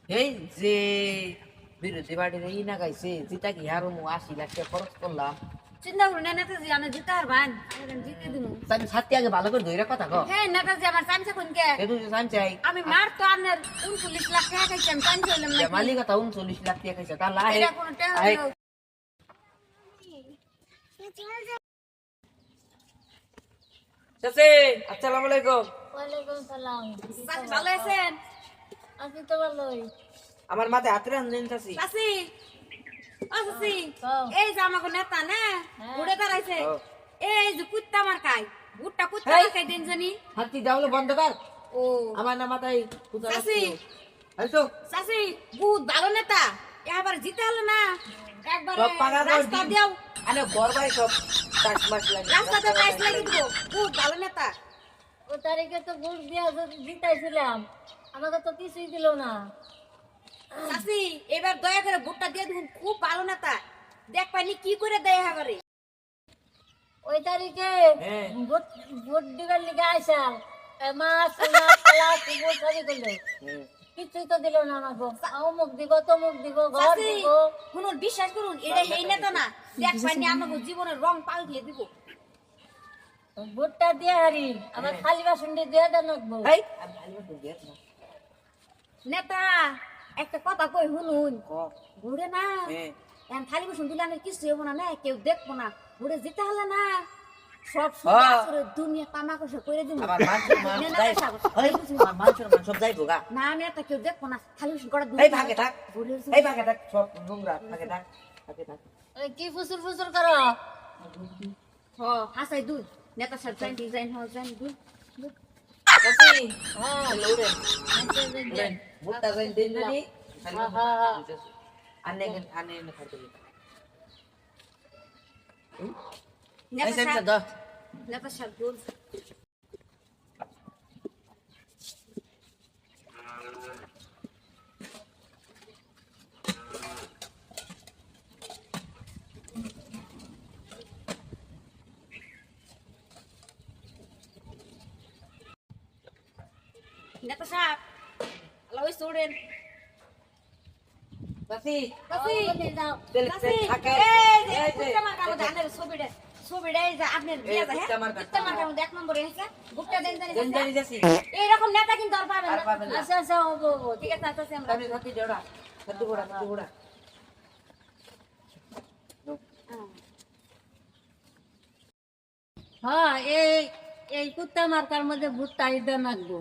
এই যে বিরোধী পার্টির এই না গাইছে যেটা কি আরো 80 লাখ টাকা খরচ করলাম। চিন্তা করুন না নেতাজি আমি জিতে হারবান আমি জিতে দিব। আমি ছাত্রী আগে ভালো করে ধরে কথা কো। হ্যাঁ নেতাজি আমার চামচা কোন কে এ তুই জান চাই আমি মার তো আপনার 39 লাখ টাকা খাইছেন চামচা হইলাম না মালিক কথা 39 লাখ টাকা খাইছে তাহলে আহে এটা কোন টাকা আহে হলো চাচি আসসালামু আলাইকুম। ওয়ালাইকুম সালাম। চাচি ভালো আছেন? আছি তো ভালোই। আমার মাথায় হাত রান দেন চাচি। চাচি ও চাচি কও। এই যে আমাকে নেতা না ঘুরে দাঁড়াইছে ও। এই যে কুত্তা মার খাই ভুট্টা কুত্তা হেই। মার খাই দিন জানি হাতি দাওলে বন্ধ কর। ও আমার না মাথায় কুতা চাচি। আইছো চাচি বহুত ভালো নেতা এবার জিতে হলো না একবার সব পাকা করে রাস্তা দিন। দিও আরে ঘর বাড়ি সব কাজ মাস লাগে রাস্তাতে টাইস লাগিয়ে দিব বহুত ভালো নেতা ও তারিখে তো ভোট দিয়া জিতাইছিলাম, আমাকে তো কিছুই দিল না। চাচি এবার দয়া করে ভোটটা দিয়ে দিন খুব ভালো নেতা দেখ পাইনি কি করে দেয় এবারে ওই তারিখে হ্যাঁ। ভোট ভোট দিবার লিগে আইসাম, মাছ মাছ কলা কুকুর সবই করলো, হুম। কিছুই তো দিল না আমাকে। অমুক দিব তমুক দিব ঘর চাচি দিব। শুনুন বিশ্বাস করুন এটা এই নেতা না দেখ পাইনি আমাকে জীবনের রং পাল্টিয়ে দিব ভোটটা দিয়ে হারি আবার খালি বাসন দিয়ে দিয়ে দেন রাখবো। এই আমি ভালো করে দেখ না নেতা একটা কথা কই শুনুন ক ঘুরে না হ্যাঁ এখন খালি বসুন দিলে আমি কিছু হবো না কেউ দেখবো না ঘুরে যেতে হলে না সব হ্যাঁ। দুনিয়া তামাকসা করে দিব আমার মানুষের মান নেতা যাই সাগর। এই আমার মানুষের মান সব যাইবো গা না নেতা কেউ দেখবো না খালি বসুন করা এই ভাগে থাক এই ভাগে থাক সব নোংরা ভাগে থাক ভাগে থাক ওই কি ফুসুর ফুসুর করো? হাসাই দুধ নেতা সাহেব জাইন ডিজাইন হওয়া জাইন দুধ চাচি হ্যাঁ লৌড়েন আচ্ছা, যে যে। লৌড়েন ভুট্টা যাই দিন জানি হ্যাঁ, হ্যাঁ। আনে আনে খাইতে নেতা এই সেমটা সাহেব দাও নেতা সাহেব দুধ নেতা সাহেব লই স্টুডেন্ট চাচি কাসি ওখানে যাও। তেল কাসি থাকে এই যে এই যে কুত্তা মার কামে ধানের ছবিটা এই যে আপনার বিয়ে যায় কুত্তা মার কুত্তা মার কামে এক নম্বরে হইছে ভুট্টা দেন জানি দেন জানি চাচি এইরকম নেতা কিন্তু আর পাবেন আর না পাবেন না আচ্ছা আচ্ছা হবো হবো। ঠিক আছে আচ্ছা আমরা আমি সাথে জোড়া সাথে গোড়া সাথে গোড়া হ্যাঁ এই এই কুত্তা মার্কার মধ্যে ভুট্টা দেন রাখবো।